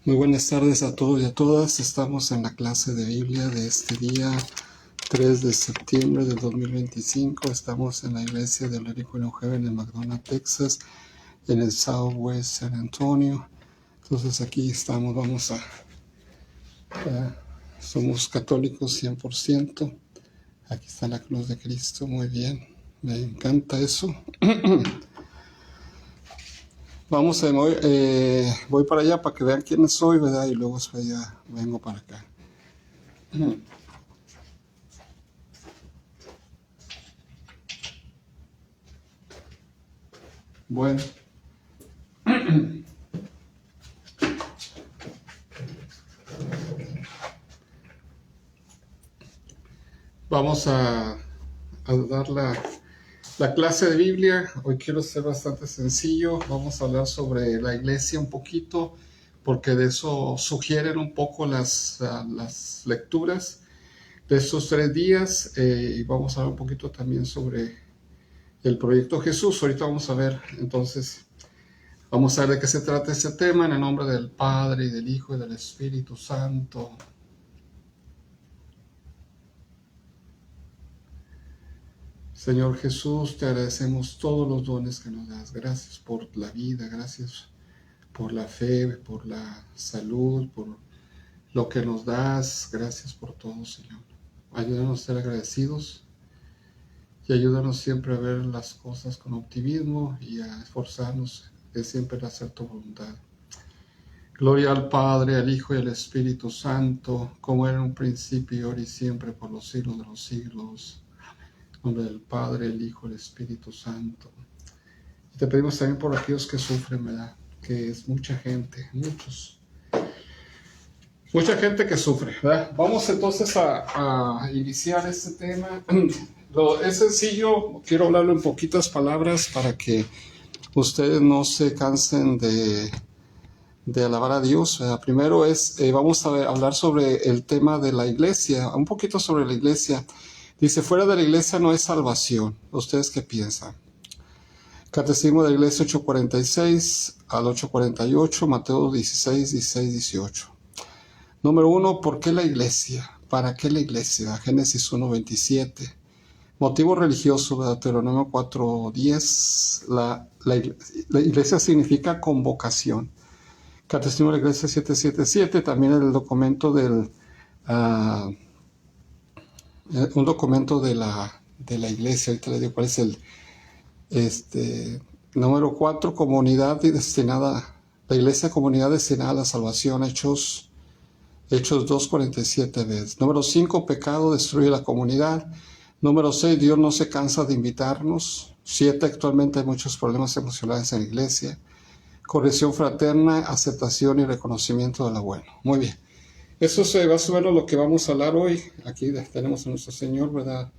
Muy buenas tardes a todos y a todas. Estamos en la clase de Biblia de este día 3 de septiembre del 2025. Estamos en la iglesia de Lyric New Haven en McDonough, Texas, en el Southwest San Antonio. Entonces aquí estamos, somos católicos 100%. Aquí está la cruz de Cristo, muy bien. Me encanta eso. Voy para allá para que vean quién soy, ¿verdad? Y luego ya vengo para acá. Bueno. Vamos a dar la clase de Biblia. Hoy quiero ser bastante sencillo. Vamos a hablar sobre la iglesia un poquito, porque de eso sugieren un poco las lecturas de estos 3 días. Y vamos a hablar un poquito también sobre el proyecto Jesús. Ahorita vamos a ver, entonces, vamos a ver de qué se trata este tema, en el nombre del Padre, y del Hijo, y del Espíritu Santo. Señor Jesús, te agradecemos todos los dones que nos das. Gracias por la vida, gracias por la fe, por la salud, por lo que nos das. Gracias por todo, Señor. Ayúdanos a ser agradecidos y ayúdanos siempre a ver las cosas con optimismo y a esforzarnos de siempre hacer tu voluntad. Gloria al Padre, al Hijo y al Espíritu Santo, como era en un principio, ahora y siempre, por los siglos de los siglos. En nombre del Padre, el Hijo, el Espíritu Santo. Y te pedimos también por aquellos que sufren, ¿verdad? Que es mucha gente, mucha gente que sufre, ¿verdad? Vamos entonces a iniciar este tema. Es sencillo, quiero hablarlo en poquitas palabras para que ustedes no se cansen de alabar a Dios, ¿verdad? Primero vamos a hablar sobre el tema de la iglesia, un poquito sobre la iglesia. Dice, fuera de la iglesia no hay salvación. ¿Ustedes qué piensan? Catecismo de la Iglesia 846 al 848, Mateo 16, 16, 18. Número 1, ¿por qué la iglesia? ¿Para qué la iglesia? Génesis 1, 27. Motivo religioso, Deuteronomio 4, 10. La iglesia significa convocación. Catecismo de la Iglesia 777, también el documento un documento de la iglesia. Ahorita les digo cuál es el número 4, comunidad destinada, la iglesia comunidad destinada a la salvación, Hechos 2:47 veces. Número 5, pecado destruye la comunidad. Número 6, Dios no se cansa de invitarnos. 7, actualmente hay muchos problemas emocionales en la iglesia. Corrección fraterna, aceptación y reconocimiento de lo bueno. Muy bien. Eso va a ser lo que vamos a hablar hoy. Aquí tenemos a nuestro Señor, ¿verdad?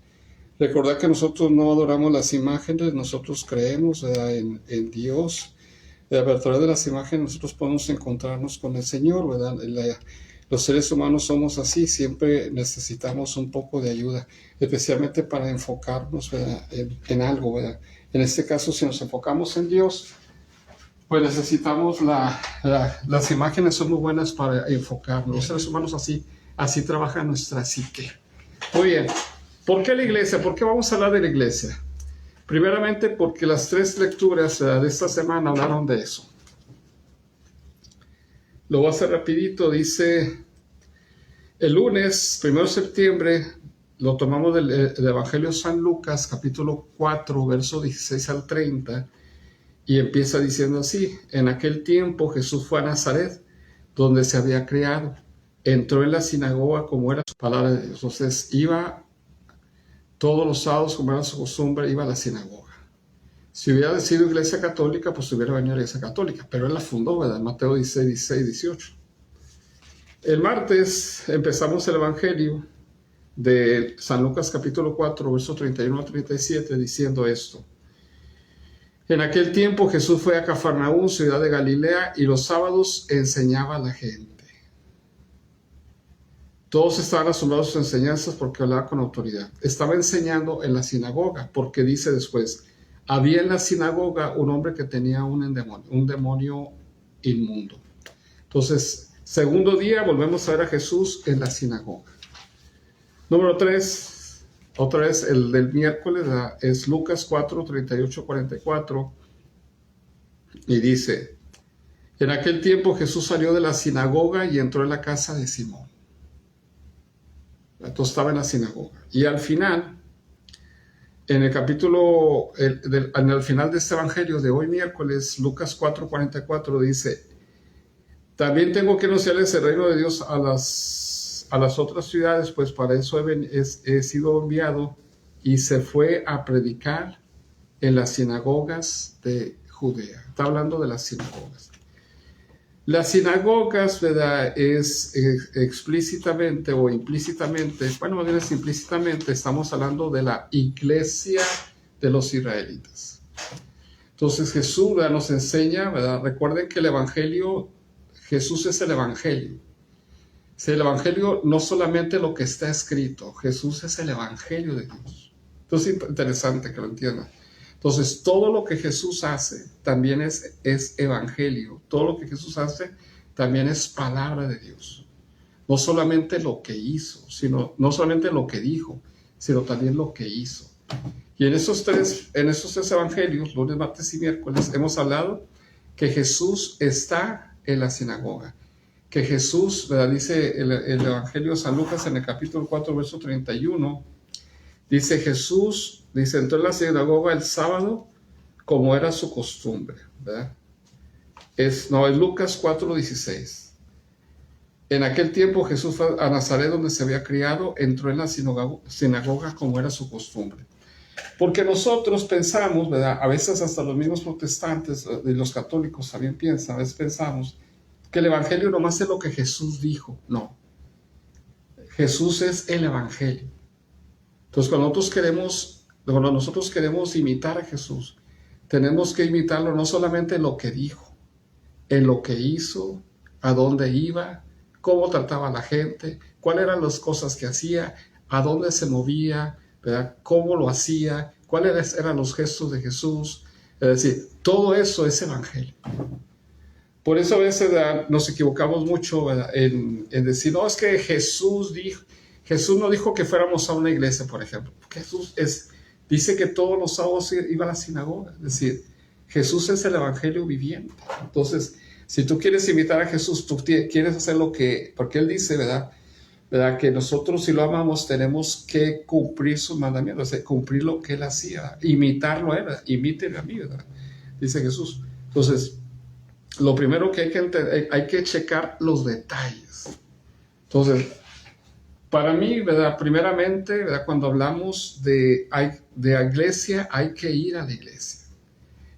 Recordar que nosotros no adoramos las imágenes, nosotros creemos en Dios. A través de las imágenes nosotros podemos encontrarnos con el Señor, ¿verdad? Los seres humanos somos así, siempre necesitamos un poco de ayuda, especialmente para enfocarnos, ¿verdad? En algo, ¿verdad? En este caso, si nos enfocamos en Dios, pues necesitamos las imágenes son muy buenas para enfocarnos. Los seres humanos así trabaja nuestra psique. Muy bien. ¿Por qué la iglesia? ¿Por qué vamos a hablar de la iglesia? Primeramente porque las 3 lecturas de esta semana hablaron de eso. Lo voy a hacer rapidito. Dice, el lunes, 1 de septiembre, lo tomamos del Evangelio de San Lucas, capítulo 4, verso 16 al 30, y empieza diciendo así, en aquel tiempo Jesús fue a Nazaret, donde se había criado. Entró en la sinagoga como era su palabra de Dios. Entonces iba todos los sábados, como era su costumbre, iba a la sinagoga. Si hubiera sido iglesia católica, pues hubiera venido a la iglesia católica, pero él la fundó, ¿verdad? Mateo 16, 16, 18. El martes empezamos el Evangelio de San Lucas capítulo 4, versos 31 a 37, diciendo esto. En aquel tiempo Jesús fue a Cafarnaúm, ciudad de Galilea, y los sábados enseñaba a la gente. Todos estaban asombrados de sus enseñanzas porque hablaba con autoridad. Estaba enseñando en la sinagoga, porque dice después, había en la sinagoga un hombre que tenía un demonio inmundo. Entonces, Segundo día volvemos a ver a Jesús en la sinagoga. Número 3, otra vez el del miércoles, es Lucas 4, 38, 44. Y dice, en aquel tiempo Jesús salió de la sinagoga y entró en la casa de Simón. Entonces estaba en la sinagoga. Y al final, en el capítulo, en el final de este evangelio de hoy miércoles, Lucas 4, 44 dice, también tengo que anunciarles el reino de Dios a las otras ciudades, pues para eso he sido enviado. Y se fue a predicar en las sinagogas de Judea. Está hablando de las sinagogas. Las sinagogas, ¿verdad? Es explícitamente o implícitamente, bueno, más bien es implícitamente, estamos hablando de la iglesia de los israelitas. Entonces Jesús, ¿verdad?, nos enseña, ¿verdad? Recuerden que el evangelio, Jesús es el evangelio. El evangelio no solamente lo que está escrito, Jesús es el evangelio de Dios. Entonces es interesante que lo entiendan. Entonces, todo lo que Jesús hace también es evangelio. Todo lo que Jesús hace también es palabra de Dios. No solamente lo que hizo, no solamente lo que dijo, sino también lo que hizo. Y en esos tres evangelios, lunes, martes y miércoles, hemos hablado que Jesús está en la sinagoga. Que Jesús, ¿verdad?, dice el evangelio de San Lucas en el capítulo 4, verso 31, dice Jesús, entró en la sinagoga el sábado como era su costumbre, ¿verdad? Es Lucas 4, 16. En aquel tiempo Jesús fue a Nazaret, donde se había criado, entró en la sinagoga como era su costumbre. Porque nosotros pensamos, ¿verdad?, a veces hasta los mismos protestantes y los católicos también piensan, a veces pensamos que el evangelio nomás es lo que Jesús dijo. No. Jesús es el evangelio. Entonces, cuando nosotros queremos imitar a Jesús, tenemos que imitarlo no solamente en lo que dijo, en lo que hizo, a dónde iba, cómo trataba a la gente, cuáles eran las cosas que hacía, a dónde se movía, ¿verdad?, cómo lo hacía, cuáles eran los gestos de Jesús. Es decir, todo eso es evangelio. Por eso a veces, ¿verdad?, nos equivocamos mucho, ¿verdad?, en decir, no, es que Jesús no dijo que fuéramos a una iglesia, por ejemplo. Jesús dice que todos los sábados iba a la sinagoga. Es decir, Jesús es el evangelio viviente. Entonces, si tú quieres imitar a Jesús, tú quieres hacer porque Él dice, ¿verdad?, que nosotros, si lo amamos, tenemos que cumplir sus mandamientos, o sea, cumplir lo que Él hacía, imitarlo a Él, ¿verdad? Imíteme a mí, ¿verdad?, dice Jesús. Entonces, lo primero que hay que checar los detalles. Entonces, para mí, ¿verdad?, primeramente, ¿verdad?, cuando hablamos de iglesia, hay que ir a la iglesia.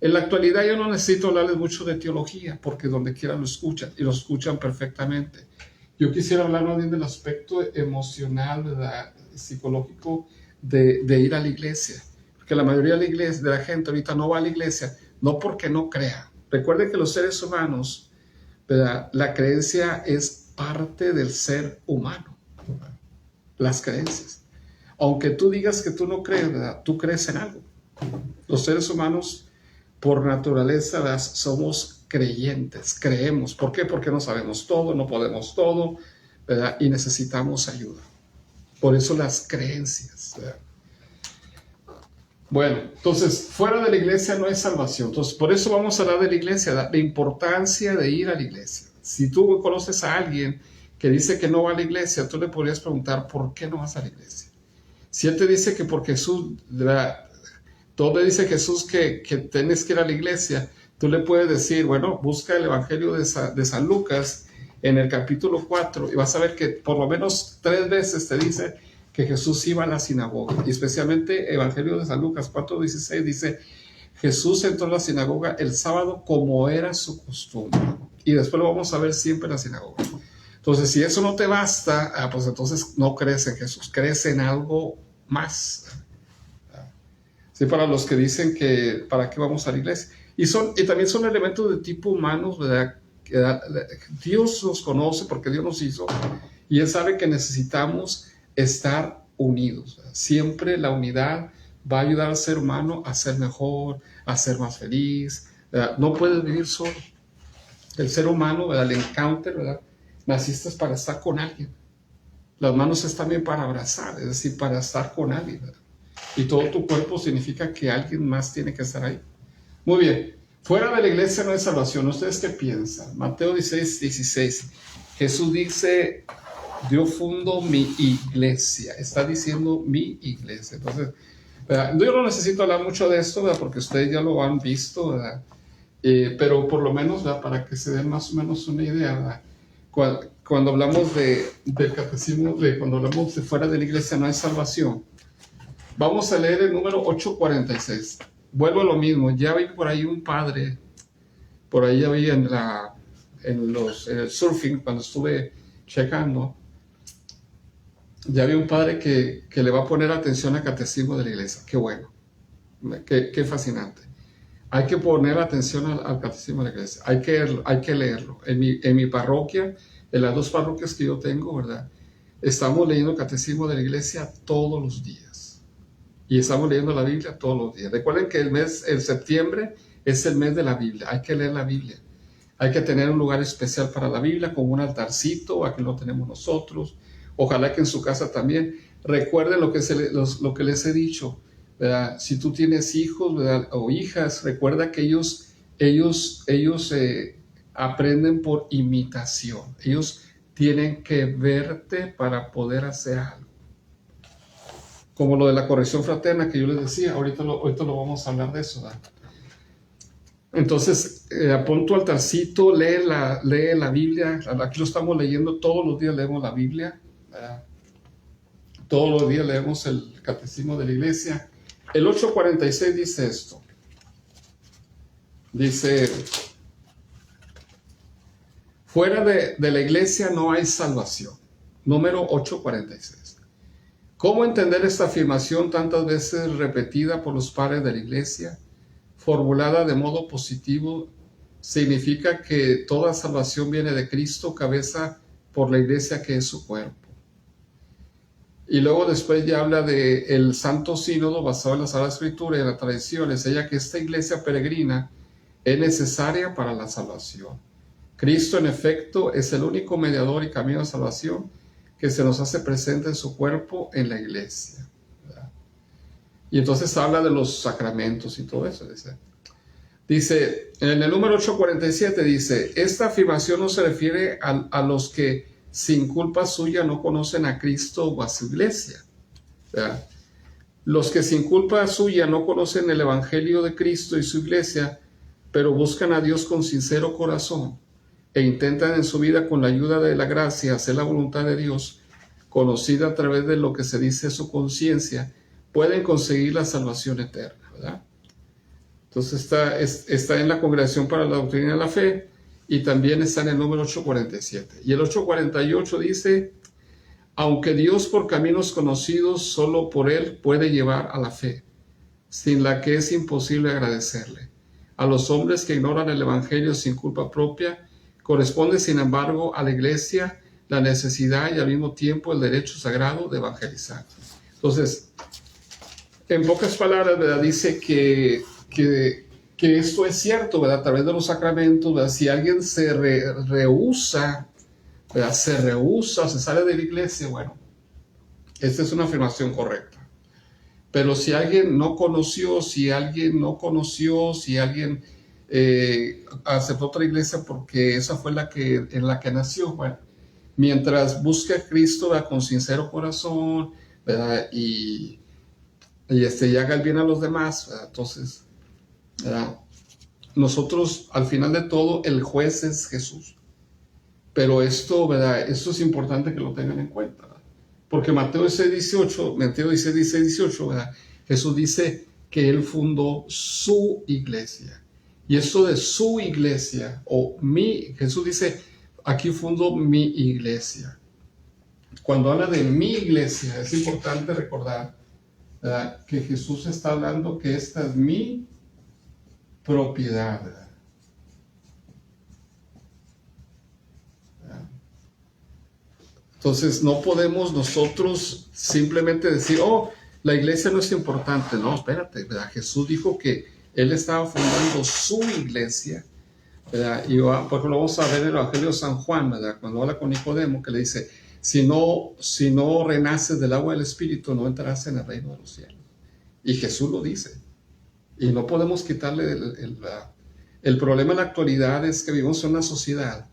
En la actualidad yo no necesito hablarles mucho de teología, porque donde quiera lo escuchan, y lo escuchan perfectamente. Yo quisiera hablar más bien del aspecto emocional, ¿verdad?, psicológico de ir a la iglesia. Porque la mayoría de la gente ahorita no va a la iglesia, no porque no crea. Recuerden que los seres humanos, ¿verdad?, la creencia es parte del ser humano. Las creencias. Aunque tú digas que tú no crees, ¿verdad?, tú crees en algo. Los seres humanos, por naturaleza, ¿verdad?, somos creyentes, creemos. ¿Por qué? Porque no sabemos todo, no podemos todo, ¿verdad?, y necesitamos ayuda. Por eso las creencias, ¿verdad? Bueno, entonces, fuera de la iglesia no hay salvación. Entonces, por eso vamos a hablar de la iglesia, la importancia de ir a la iglesia. Si tú conoces a alguien que dice que no va a la iglesia, tú le podrías preguntar, ¿por qué no vas a la iglesia? Si él te dice que por Jesús, todo le dice Jesús que tienes que ir a la iglesia, tú le puedes decir, bueno, busca el evangelio de San Lucas en el capítulo 4 y vas a ver que por lo menos 3 veces te dice que Jesús iba a la sinagoga. Y especialmente evangelio de San Lucas 4:16 dice, Jesús entró a la sinagoga el sábado como era su costumbre. Y después lo vamos a ver siempre en la sinagoga. Entonces, si eso no te basta, pues entonces no crees en Jesús, crees en algo más. Sí, para los que dicen que para qué vamos a la iglesia. Y también son elementos de tipo humanos, ¿verdad? Dios los conoce porque Dios nos hizo y Él sabe que necesitamos estar unidos, ¿verdad? Siempre la unidad va a ayudar al ser humano a ser mejor, a ser más feliz, ¿verdad? No puedes vivir solo. El ser humano, ¿verdad?, el encounter, ¿verdad?, Naciste para estar con alguien. Las manos es también para abrazar, es decir, para estar con alguien, ¿verdad? Y todo tu cuerpo significa que alguien más tiene que estar ahí. Muy bien. Fuera de la iglesia no hay salvación. ¿Ustedes qué piensan? Mateo 16. Jesús dice, yo fundo mi iglesia. Está diciendo mi iglesia. Entonces, ¿verdad? Yo no necesito hablar mucho de esto, ¿verdad? Porque ustedes ya lo han visto, ¿verdad? Pero por lo menos, ¿verdad? Para que se den más o menos una idea, ¿verdad? Cuando hablamos del catecismo, cuando hablamos de fuera de la iglesia no hay salvación, vamos a leer el número 846. Vuelvo a lo mismo, ya vi por ahí un padre, por ahí ya vi en el surfing, cuando estuve checando, ya vi un padre que le va a poner atención al catecismo de la iglesia. Qué bueno, qué fascinante. Hay que poner atención al catecismo de la iglesia, hay que leerlo. En mi parroquia, en las 2 parroquias que yo tengo, ¿verdad? Estamos leyendo el catecismo de la iglesia todos los días. Y estamos leyendo la Biblia todos los días. Recuerden que el septiembre es el mes de la Biblia. Hay que leer la Biblia. Hay que tener un lugar especial para la Biblia, con un altarcito, aquí lo tenemos nosotros. Ojalá que en su casa también. Recuerden lo que les he dicho, ¿verdad? Si tú tienes hijos, ¿verdad? O hijas, recuerda que ellos aprenden por imitación. Ellos tienen que verte para poder hacer algo. Como lo de la corrección fraterna que yo les decía, ahorita lo vamos a hablar de eso, ¿verdad? Entonces, pon tu altarcito, lee la Biblia. Aquí lo estamos leyendo, todos los días leemos la Biblia, ¿verdad? Todos los días leemos el catecismo de la iglesia. El 846 dice esto. Dice, fuera de la iglesia no hay salvación. Número 846. ¿Cómo entender esta afirmación tantas veces repetida por los padres de la iglesia? Formulada de modo positivo, significa que toda salvación viene de Cristo, cabeza por la iglesia que es su cuerpo. Y luego después ya habla del Santo Sínodo basado en la Sagrada Escritura y en la tradición. Es ella que esta iglesia peregrina es necesaria para la salvación. Cristo, en efecto, es el único mediador y camino de salvación que se nos hace presente en su cuerpo en la iglesia, ¿verdad? Y entonces habla de los sacramentos y todo eso. Dice en el número 847, dice, esta afirmación no se refiere a los que sin culpa suya no conocen a Cristo o a su iglesia, ¿verdad? Los que sin culpa suya no conocen el Evangelio de Cristo y su iglesia, pero buscan a Dios con sincero corazón e intentan en su vida con la ayuda de la gracia hacer la voluntad de Dios, conocida a través de lo que se dice su conciencia, pueden conseguir la salvación eterna, ¿verdad? Entonces está en la Congregación para la Doctrina de la Fe y también está en el número 847. Y el 848 dice, aunque Dios por caminos conocidos solo por Él puede llevar a la fe, sin la que es imposible agradecerle. A los hombres que ignoran el Evangelio sin culpa propia, corresponde sin embargo a la Iglesia la necesidad y al mismo tiempo el derecho sagrado de evangelizar. Entonces, en pocas palabras, ¿verdad? Dice que esto es cierto, ¿verdad? A través de los sacramentos, ¿verdad? Si alguien se rehúsa, ¿verdad? Se sale de la iglesia, bueno, esta es una afirmación correcta. Pero si alguien no conoció, si alguien aceptó otra iglesia porque esa fue en la que nació, bueno, mientras busque a Cristo, ¿verdad? Con sincero corazón, ¿verdad? Y haga el bien a los demás, ¿verdad? Entonces, ¿verdad? Nosotros, al final de todo, el juez es Jesús. Pero ¿verdad? Esto es importante que lo tengan en cuenta, ¿verdad? Porque Mateo 16, 18, ¿verdad? Jesús dice que Él fundó su iglesia. Y esto de su iglesia, Jesús dice, aquí fundo mi iglesia. Cuando habla de mi iglesia, es importante recordar, ¿verdad? Que Jesús está hablando que esta es mi propiedad, ¿verdad? Entonces no podemos nosotros simplemente decir, la iglesia no es importante. No, espérate, ¿verdad? Jesús dijo que Él estaba fundando su iglesia ¿verdad? Y por ejemplo, vamos a ver en el Evangelio de San Juan, ¿verdad? Cuando habla con Nicodemo, que le dice, si no renaces del agua del Espíritu, no entrarás en el reino de los cielos. Y Jesús lo dice. Y no podemos quitarle el problema en la actualidad es que vivimos en una sociedad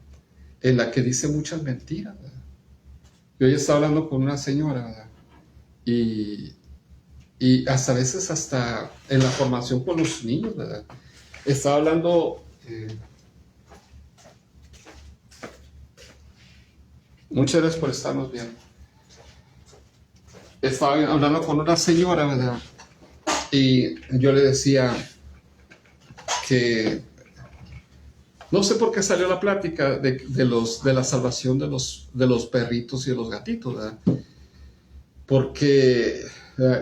en la que dice muchas mentiras, ¿verdad? Yo ya estaba hablando con una señora, ¿verdad? Y hasta a veces hasta en la formación con los niños, ¿verdad? Estaba hablando, muchas gracias por estarnos viendo. Estaba hablando con una señora, ¿verdad? Y yo le decía que no sé por qué salió la plática de la salvación de los perritos y de los gatitos, ¿verdad? Porque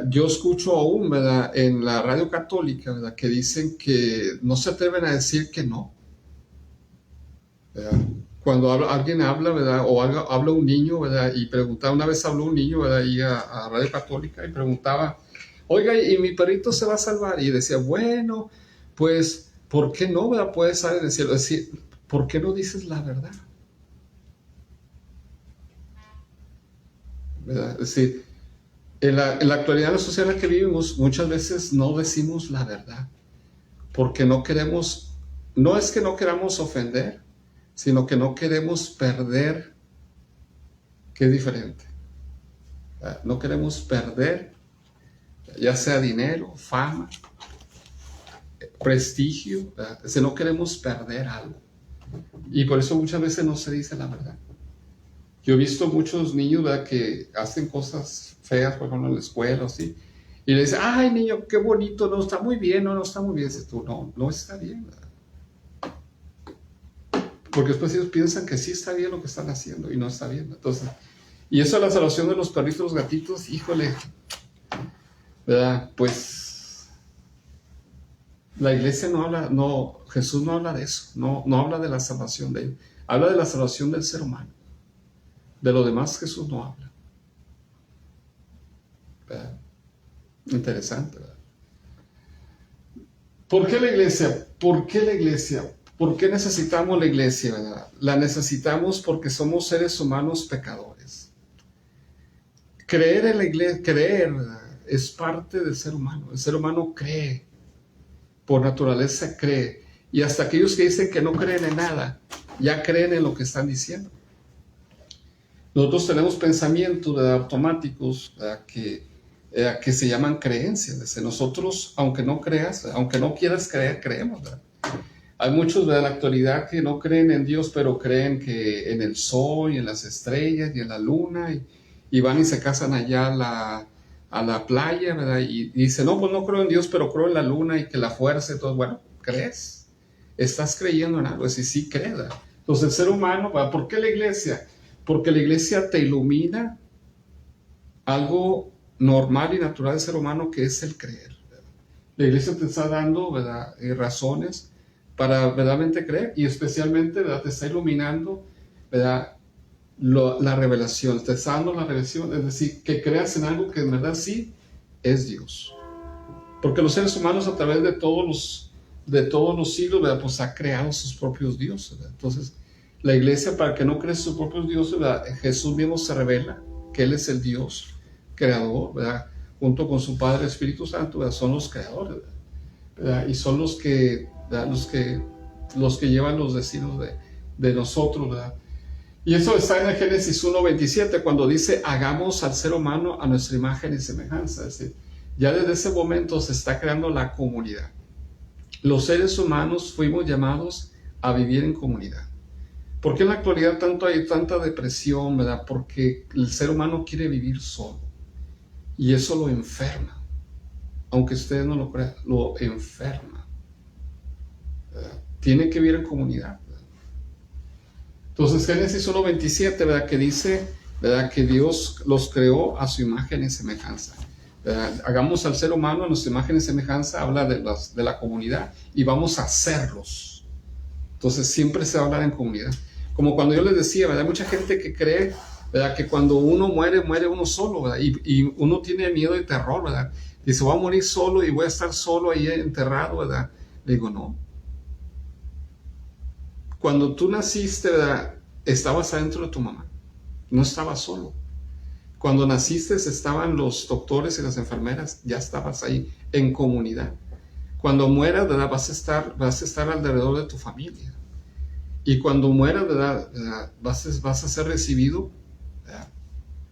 yo escucho aún, ¿verdad?, en la radio católica, ¿verdad?, que dicen que no se atreven a decir que no, ¿verdad? Cuando alguien habla, ¿verdad?, o habla un niño, ¿verdad?, y preguntaba, una vez habló un niño, ¿verdad?, ahí a radio católica y preguntaba, oiga, ¿y mi perrito se va a salvar? Y decía, bueno, pues, ¿por qué no, ¿verdad?, puede salir del cielo? Es decir, ¿por qué no dices la verdad? ¿Verdad? Es decir, en la actualidad de la sociedad en la que vivimos, muchas veces no decimos la verdad, porque no queremos, no es que no queramos ofender, sino que no queremos perder, que es diferente. No queremos perder, ya sea dinero, fama, prestigio, si no queremos perder algo. Y por eso muchas veces no se dice la verdad. Yo he visto muchos niños, ¿verdad?, que hacen cosas feas, por ejemplo, en la escuela o así, y le dicen, ay, niño, qué bonito, no está muy bien, no está muy bien. Dices tú, no está bien, ¿verdad? Porque después ellos piensan que sí está bien lo que están haciendo y no está bien. Entonces, y eso de la salvación de los perritos, los gatitos, híjole, ¿verdad? Pues la iglesia no habla, Jesús no habla de eso, no habla de la salvación de ellos, habla de la salvación del ser humano. De lo demás Jesús no habla, ¿verdad? Interesante, ¿verdad? ¿Por qué la iglesia? ¿Por qué la iglesia? ¿Por qué necesitamos la iglesia, verdad? La necesitamos porque somos seres humanos pecadores. Creer en la iglesia, creer, ¿verdad?, es parte del ser humano. El ser humano cree, por naturaleza cree. Y hasta aquellos que dicen que no creen en nada, ya creen en lo que están diciendo. Nosotros tenemos pensamientos, ¿verdad?, automáticos, ¿verdad?, que se llaman creencias. Desde nosotros, aunque no creas, aunque no quieras creer, creemos, ¿verdad? Hay muchos de la actualidad que no creen en Dios, pero creen que en el sol y en las estrellas y en la luna, y van y se casan allá a la playa, ¿verdad? Y dicen, no, pues no creo en Dios, pero creo en la luna y que la fuerza y todo. Bueno, ¿crees? Estás creyendo en algo, es decir, sí crees, ¿verdad? Entonces el ser humano, ¿verdad?, ¿por qué la iglesia? Porque la iglesia te ilumina algo normal y natural del ser humano, que es el creer, ¿verdad? La iglesia te está dando, ¿verdad?, razones para verdaderamente creer, y especialmente, ¿verdad?, te está iluminando, ¿verdad?, la revelación, te está dando la revelación, es decir, que creas en algo que en verdad sí es Dios. Porque los seres humanos a través de todos los siglos, ¿verdad?, pues ha creado sus propios dioses, ¿verdad? Entonces, la iglesia, para que no cree sus propios dioses, ¿verdad?, Jesús mismo se revela que Él es el Dios creador, ¿verdad?, junto con su Padre Espíritu Santo, ¿verdad?, son los creadores, ¿verdad?, y son los que llevan los destinos de nosotros, ¿verdad? Y eso está en el Génesis 1:27, cuando dice, hagamos al ser humano a nuestra imagen y semejanza. Es decir, ya desde ese momento se está creando la comunidad. Los seres humanos fuimos llamados a vivir en comunidad. ¿Por qué en la actualidad hay tanta depresión, verdad? Porque el ser humano quiere vivir solo, y eso lo enferma. Aunque ustedes no lo crean, lo enferma, ¿verdad? Tiene que vivir en comunidad, ¿verdad? Entonces Génesis 1:27, ¿verdad?, que dice, ¿verdad?, que Dios los creó a su imagen y semejanza, ¿verdad? Hagamos al ser humano a nuestra imagen y semejanza, habla de la comunidad, y vamos a hacerlos. Entonces siempre se va a hablar en comunidad. Como cuando yo les decía, ¿verdad?, hay mucha gente que cree, ¿verdad?, que cuando uno muere uno solo, ¿verdad?, y uno tiene miedo y terror, ¿verdad? Dice, voy a morir solo y voy a estar solo ahí enterrado, ¿verdad? Le digo, no. Cuando tú naciste, ¿verdad? Estabas adentro de tu mamá, no estabas solo. Cuando naciste estaban los doctores y las enfermeras, ya estabas ahí en comunidad. Cuando mueras, ¿verdad? Vas a estar alrededor de tu familia. Y cuando mueras, ¿verdad? Vas a ser recibido, ¿verdad?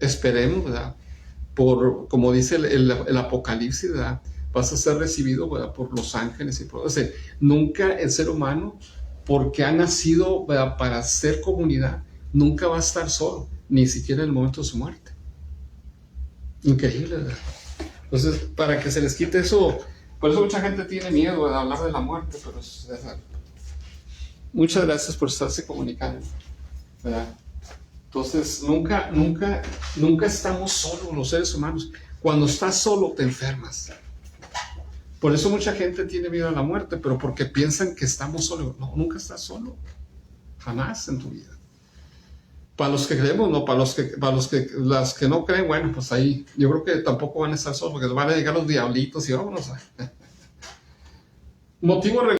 Esperemos, ¿verdad? Como dice el Apocalipsis, ¿verdad? Vas a ser recibido, ¿verdad? Por los ángeles. O sea, nunca el ser humano, porque ha nacido, ¿verdad? Para ser comunidad, nunca va a estar solo, ni siquiera en el momento de su muerte. Increíble, ¿verdad? Entonces, para que se les quite eso, por eso mucha gente tiene miedo de hablar de la muerte, pero muchas gracias por estarse comunicando, ¿verdad? Entonces, nunca estamos solos los seres humanos. Cuando estás solo, te enfermas. Por eso mucha gente tiene miedo a la muerte, pero porque piensan que estamos solos. No, nunca estás solo. Jamás en tu vida. Para los que creemos, no. Para las que no creen, bueno, pues ahí yo creo que tampoco van a estar solos, porque van a llegar los diablitos y vámonos. Motivo